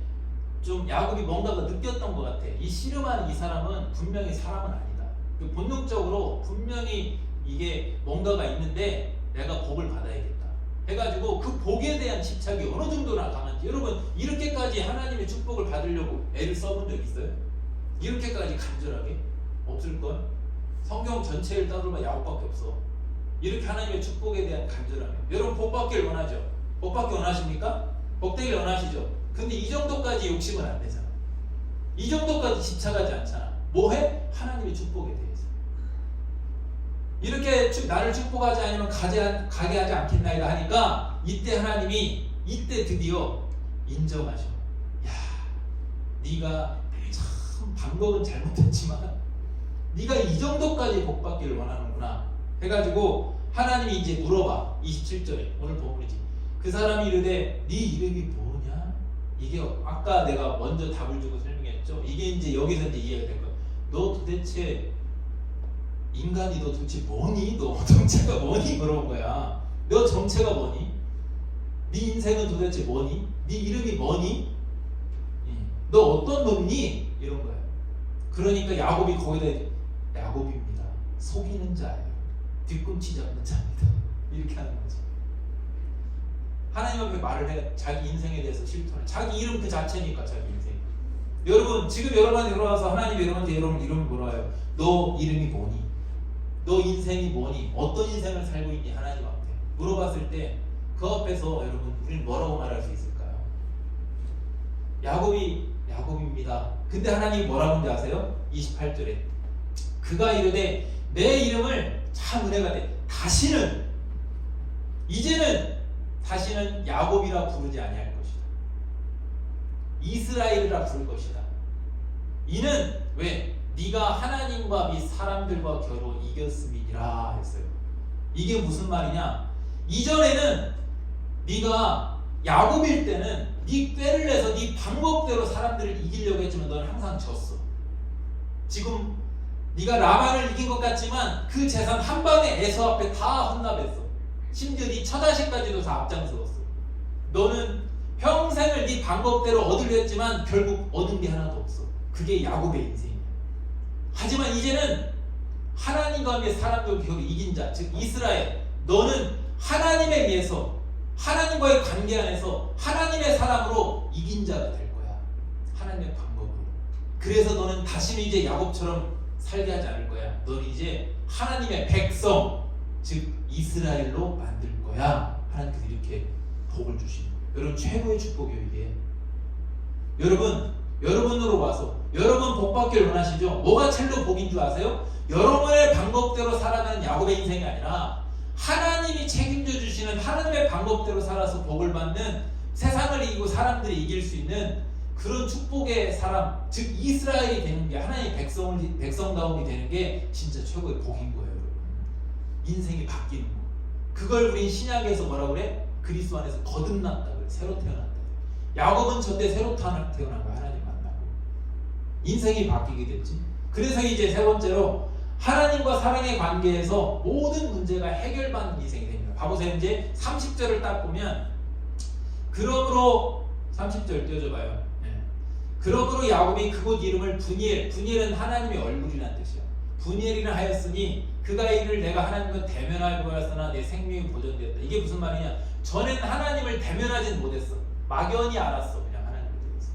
S4: 좀 야곱이 뭔가가 느꼈던 것 같아. 이 씨름하는 이 사람은 분명히 사람은 아니다. 본능적으로 분명히 이게 뭔가가 있는데 내가 복을 받아야겠다 해가지고 그 복에 대한 집착이 어느 정도나 강한지. 여러분 이렇게까지 하나님의 축복을 받으려고 애를 써본 적 있어요? 이렇게까지 간절하게? 없을걸? 성경 전체를 따져봐 야곱밖에 없어. 이렇게 하나님의 축복에 대한 간절함이. 여러분 복 받기를 원하죠? 복 받기 원하십니까? 복 되기를 원하시죠? 근데 이 정도까지 욕심은 안 되잖아. 이 정도까지 집착하지 않잖아. 뭐해? 하나님의 축복에 대해서. 이렇게 나를 축복하지 않으면 가게 하지 않겠나이다 하니까 이때 하나님이 이때 드디어 인정하셔. 야, 네가 참 방법은 잘못했지만 네가 이 정도까지 복 받기를 원하는구나 해가지고 하나님이 이제 물어봐. 27절에 오늘 본문이지. 그 사람이 이르되 네 이름이 뭐냐? 이게 아까 내가 먼저 답을 주고 설명했죠. 이게 이제 여기서 이제 이해가 될 거야. 너 도대체 인간이 너 도대체 뭐니? 너 정체가 뭐니? 그런 거야. 너 정체가 뭐니? 네 인생은 도대체 뭐니? 네 이름이 뭐니? 너 어떤 놈니? 이런 거야. 그러니까 야곱이 거기다 야곱입니다. 속이는 자예요. 뒤꿈치 잡는 자입니다. 이렇게 하는 거지. 하나님 앞에 말을 해. 자기 인생에 대해서 실토를. 자기 이름 그 자체니까 자기 인생. 여러분 지금 여러분한테 들어와서 하나님이 여러분한테 여러분 이름을 물어요. 너 이름이 뭐니? 너 인생이 뭐니? 어떤 인생을 살고 있니? 하나님한테 물어봤을 때 그 앞에서 여러분 우리는 뭐라고 말할 수 있을까요? 야곱입니다. 근데 하나님이 뭐라고 하는지 아세요? 28절에 그가 이르되 내 이름을 참 은혜가 돼. 이제는 다시는 야곱이라 부르지 아니할 것이다. 이스라엘이라 부를 것이다. 이는 왜? 네가 하나님과 및 사람들과 겨루 이겼음이니라 했어요. 이게 무슨 말이냐? 이전에는 네가 야곱일 때는 네 꾀를 내서 네 방법대로 사람들을 이기려고 했지만 너는 항상 졌어. 지금 네가 라반을 이긴 것 같지만 그 재산 한 방에 에서 앞에 다 헌납했어. 심지어 네 처자식까지도 다 앞장서었어. 너는 평생을 네 방법대로 얻으려 했지만 결국 얻은 게 하나도 없어. 그게 야곱의 인생이야. 하지만 이제는 하나님과 함께 사람들 겨우 이긴 자, 즉 이스라엘, 너는 하나님에 의해서 하나님과의 관계 안에서 하나님의 사람으로 이긴 자가 될 거야. 하나님의 방법으로. 그래서 너는 다시는 이제 야곱처럼 살게 하지 않을 거야. 너는 이제 하나님의 백성, 즉 이스라엘로 만들 거야. 하나님께서 이렇게 복을 주시는 거예요. 여러분 최고의 축복이에요 이게. 여러분으로 와서 여러분 복 받기를 원하시죠? 뭐가 첼로 복인 줄 아세요? 여러분의 방법대로 살아가는 야곱의 인생이 아니라 하나님이 책임져 주시는 하나님의 방법대로 살아서 복을 받는, 세상을 이기고 사람들이 이길 수 있는 그런 축복의 사람, 즉 이스라엘이 되는 게, 하나님의 백성다움이 되는 게 진짜 최고의 복인 거예요. 여러분. 인생이 바뀌는 거. 그걸 우리 신약에서 뭐라고 그래? 그리스도 안에서 거듭났다 그래. 새로 태어났다. 야곱은 저때 새로 태어난 거야. 하나님 만나고 인생이 바뀌게 됐지. 그래서 이제 세 번째로 하나님과 사랑의 관계에서 모든 문제가 해결받는 인생이 됩니다. 봐보세요. 이제 30절을 딱 보면, 그러므로 30절 띄워줘봐요. 그러므로 야곱이 그곳 이름을 분이엘은 하나님의 얼굴이라는 뜻이야. 분이엘이라 하였으니 그가 이를 내가 하나님과 대면하여 보았으나 내 생명이 보존되었다. 이게 무슨 말이냐? 전에는 하나님을 대면하지는 못했어. 막연히 알았어. 그냥 하나님에 대해서.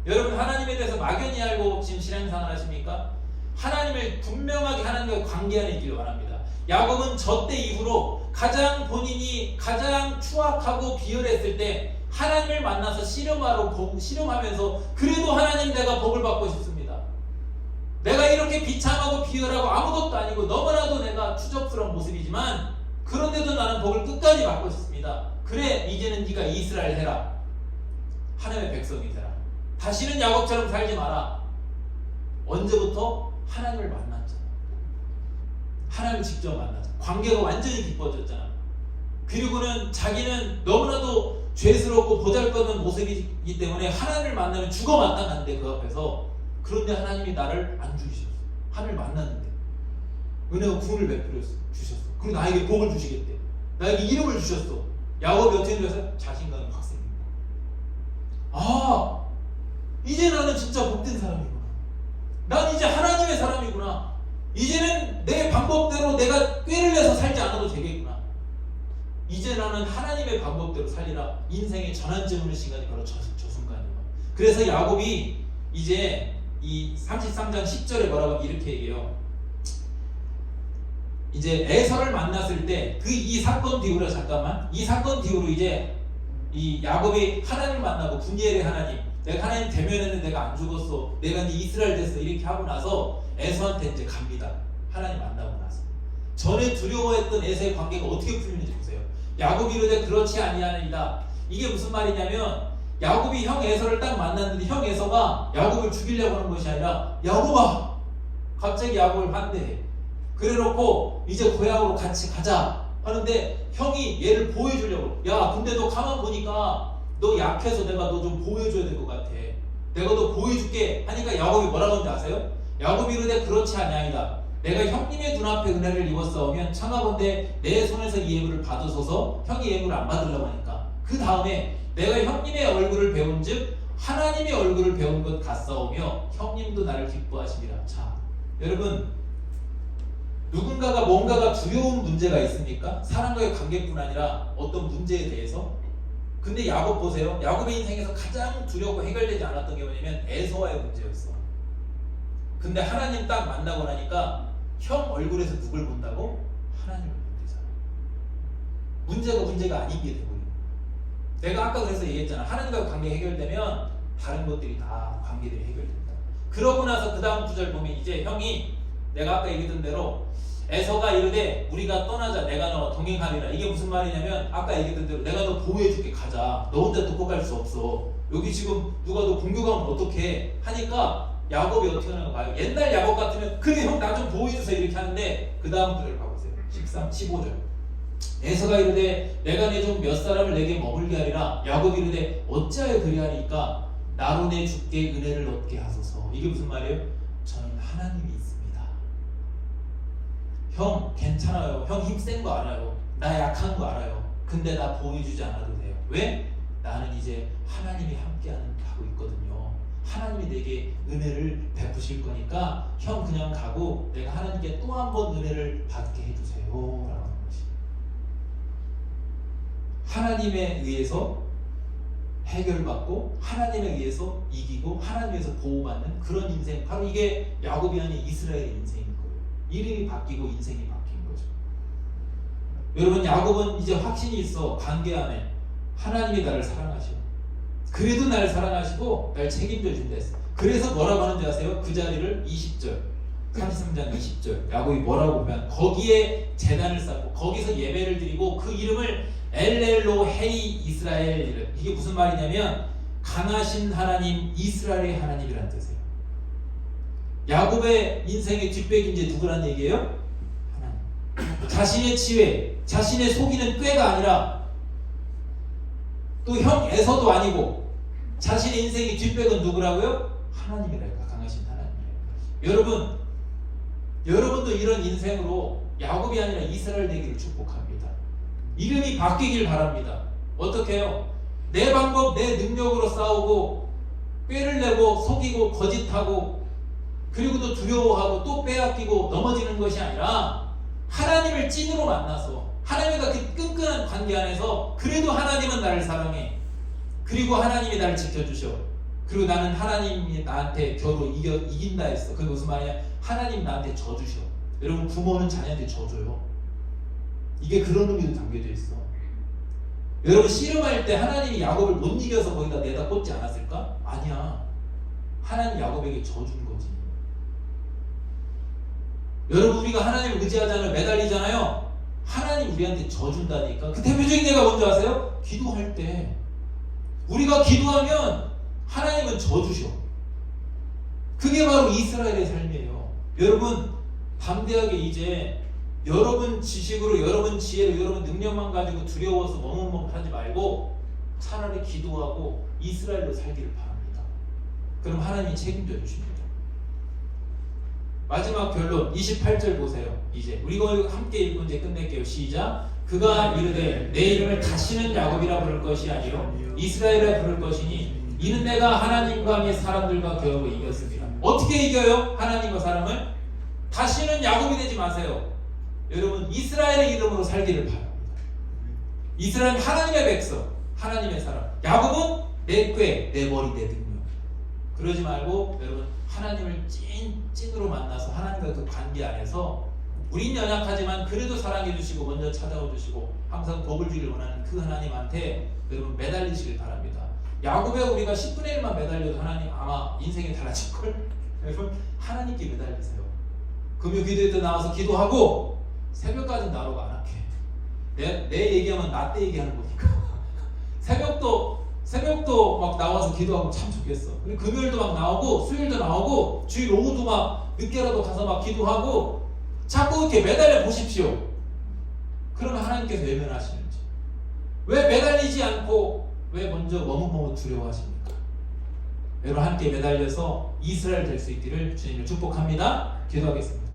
S4: 여러분 하나님에 대해서 막연히 알고 지금 신앙생활 하십니까? 하나님을 분명하게 하나님과 관계 안에 있기를 원합니다. 야곱은 저 때 이후로 가장 본인이 가장 추악하고 비열했을 때 하나님을 만나서 씨름하면서 그래도 하나님 내가 복을 받고 싶습니다. 내가 이렇게 비참하고 비열하고 아무것도 아니고 너무나도 내가 추접스러운 모습이지만 그런데도 나는 복을 끝까지 받고 싶습니다. 그래 이제는 네가 이스라엘 해라. 하나님의 백성이 되라. 다시는 야곱처럼 살지 마라. 언제부터? 하나님을 만났잖아. 하나님을 직접 만났잖아. 관계가 완전히 깊어졌잖아. 그리고는 자기는 너무나도 죄스럽고 보잘것없는 모습이기 때문에 하나님을 만나면 죽어 마땅한데 그 앞에서. 그런데 하나님이 나를 안 죽이셨어. 하나님을 만났는데 은혜와 구원을 베풀어 주셨어. 그리고 나에게 복을 주시겠대. 나에게 이름을 주셨어. 야곱이 어떻게 되어서 자신감이 확 생긴 거야. 아, 이제 나는 진짜 복된 사람이구나. 난 이제 하나님의 사람이구나. 이제는 내 방법대로 내가 꾀를 내서 살지 않아도 되겠구나. 이제 나는 하나님의 방법대로 살리라. 인생의 전환점 오는 시간이 바로 저 순간이에요. 그래서 야곱이 이제 이 33장 10절에 뭐라고 이렇게 얘기해요. 이제 에서를 만났을 때 이 사건 뒤로 잠깐만 이 사건 뒤로 이제 이 야곱이 하나님을 만나고 분이엘의 하나님 내가 하나님 대면했는데 내가 안 죽었어. 내가 이제 이스라엘 됐어. 이렇게 하고 나서 에서한테 이제 갑니다. 하나님 만나고 나서 전에 두려워했던 에서의 관계가 어떻게 풀리는지 보세요. 야곱이 이르되 그렇지 아니하니이다. 이게 무슨 말이냐면 야곱이 형 에서를 딱 만났는데 형 에서가 야곱을 죽이려고 하는 것이 아니라 야곱아 갑자기 야곱을 반대해. 그래놓고 이제 고향으로 같이 가자 하는데 형이 얘를 보여주려고 야 근데 너 가만 보니까 너 약해서 내가 너 좀 보여줘야 될 것 같아. 내가 너 보여줄게 하니까 야곱이 뭐라고 하는지 아세요? 야곱이 이르되 그렇지 아니하이다. 내가 형님의 눈앞에 은혜를 입었사오면 청하건대 내 손에서 이 예물을 받으소서. 형이 예물을 안 받으려고 하니까 그 다음에 내가 형님의 얼굴을 배운 즉 하나님의 얼굴을 배운 것 같사오며 형님도 나를 기뻐하시리라. 자 여러분 누군가가 뭔가가 두려운 문제가 있습니까? 사람과의 관계뿐 아니라 어떤 문제에 대해서. 근데 야곱 보세요. 야곱의 인생에서 가장 두렵고 해결되지 않았던 게 뭐냐면 에서와의 문제였어. 근데 하나님 딱 만나고 나니까 형 얼굴에서 누굴 본다고? 하나님을 본대잖아. 문제가 아닌 게 되고 내가 아까 그래서 얘기했잖아. 하나님과 관계 해결되면 다른 것들이 다 관계들이 해결된다. 그러고 나서 그 다음 구절 보면 이제 형이 내가 아까 얘기했던 대로 에서가 이르되 우리가 떠나자. 내가 너 동행하리라. 이게 무슨 말이냐면 아까 얘기했던 대로 내가 너 보호해줄게. 가자. 너 혼자 놓고 갈 수 없어. 여기 지금 누가 너 공격하면 어떡해 하니까 야곱이 어떻게 하는 거 봐요. 옛날 야곱 같으면 그래 형 나 좀 보호해주세요 이렇게 하는데 그 다음 구절 봐보세요. 15절 에서가 이르되 내가 내 종 몇 사람을 내게 머물게 하리라. 야곱이 이르되 어찌하여 그리하니까 나로 내 주께 은혜를 얻게 하소서. 이게 무슨 말이에요? 저는 하나님이 있습니다. 형 괜찮아요. 형 힘 센 거 알아요. 나 약한 거 알아요. 근데 나 보호해주지 않아도 돼요. 왜? 나는 이제 하나님이 함께하고 있거든요. 하나님이 내게 은혜를 베푸실 거니까 형 그냥 가고 내가 하나님께 또 한 번 은혜를 받게 해주세요 라는 것이. 하나님에 의해서 해결받고 하나님에 의해서 이기고 하나님에 의해서 보호받는 그런 인생, 바로 이게 야곱이 아닌 이스라엘의 인생인 거예요. 이름이 바뀌고 인생이 바뀐 거죠. 여러분 야곱은 이제 확신이 있어. 관계 안에 하나님이 나를 사랑하시고 그래도 나를 사랑하시고 날 책임져 준다 했어. 그래서 뭐라고 하는지 아세요? 그 자리를 20절 33장 20절 야곱이 뭐라고 보면 거기에 제단을 쌓고 거기서 예배를 드리고 그 이름을 엘렐로 헤이 이스라엘. 이게 무슨 말이냐면 강하신 하나님 이스라엘의 하나님이라는 뜻이에요. 야곱의 인생의 뒷백이 이제 누구란 얘기예요? 하나님. 자신의 지혜, 자신의 속이는 꾀가 아니라 또 형 에서도 아니고 자신의 인생의 뒷백은 누구라고요? 하나님이랄까. 강하신 하나님이랄까. 여러분도 이런 인생으로 야곱이 아니라 이스라엘 되기를 축복합니다. 이름이 바뀌길 바랍니다. 어떻게 해요? 내 방법, 내 능력으로 싸우고 꾀를 내고 속이고 거짓하고 그리고 또 두려워하고 또 빼앗기고 넘어지는 것이 아니라 하나님을 찐으로 만나서 하나님과 그 끈끈한 관계 안에서 그래도 하나님은 나를 사랑해. 그리고 하나님이 나를 지켜주셔. 그리고 나는 하나님이 나한테 겨루 이긴다 했어. 그게 무슨 말이야? 하나님 나한테 져주셔. 여러분 부모는 자녀한테 져줘요. 이게 그런 의미도 담겨져 있어. 여러분 씨름할 때 하나님이 야곱을 못 이겨서 거기다 내다 꽂지 않았을까? 아니야. 하나님 야곱에게 져준 거지. 여러분 우리가 하나님을 의지하잖아요. 매달리잖아요. 하나님 우리한테 져준다니까. 그 대표적인 예가 뭔지 아세요? 기도할 때 우리가 기도하면 하나님은 져주셔. 그게 바로 이스라엘의 삶이에요. 여러분 담대하게 이제 여러분 지식으로 여러분 지혜로 여러분 능력만 가지고 두려워서 머뭇머뭇하지 말고 차라리 기도하고 이스라엘로 살기를 바랍니다. 그럼 하나님이 책임져 주십니다. 마지막 결론 28절 보세요. 이제 우리 이거 함께 읽고 이제 끝낼게요. 시작. 그가 이르되 내 이름을 다시는 야곱이라 부를 것이 아니요 이스라엘이라 부를 것이니 이는 내가 하나님과 함께 사람들과 겨우 이겼습니다. 어떻게 이겨요? 하나님과 사람을? 다시는 야곱이 되지 마세요. 여러분 이스라엘의 이름으로 살기를 바랍니다. 이스라엘은 하나님의 백성, 하나님의 사람. 야곱은 내 꾀, 내 머리, 내 능력. 그러지 말고 여러분 하나님을 찐으로 만나서 하나님과 그 관계 안에서 우린 연약하지만 그래도 사랑해 주시고 먼저 찾아와 주시고 항상 복을 주기를 원하는 그 하나님한테 여러분 매달리시길 바랍니다. 야곱에 우리가 10분의 1만 매달려도 하나님 아마 인생이 달라질걸? 여러분 하나님께 매달리세요. 금요 기도회 때 나와서 기도하고 새벽까지 나오고 안 할게. 내 얘기하면 나 때 얘기하는 거니까. 새벽도 막 나와서 기도하고 참 좋겠어. 그리고 금요일도 막 나오고 수요일도 나오고 주일 오후도 막 늦게라도 가서 막 기도하고 자꾸 이렇게 매달려 보십시오. 그러면 하나님께서 외면하시는지. 왜 매달리지 않고 왜 먼저 머뭇머뭇 두려워하십니까? 여러분 함께 매달려서 이스라엘 될 수 있기를 주님을 축복합니다. 기도하겠습니다.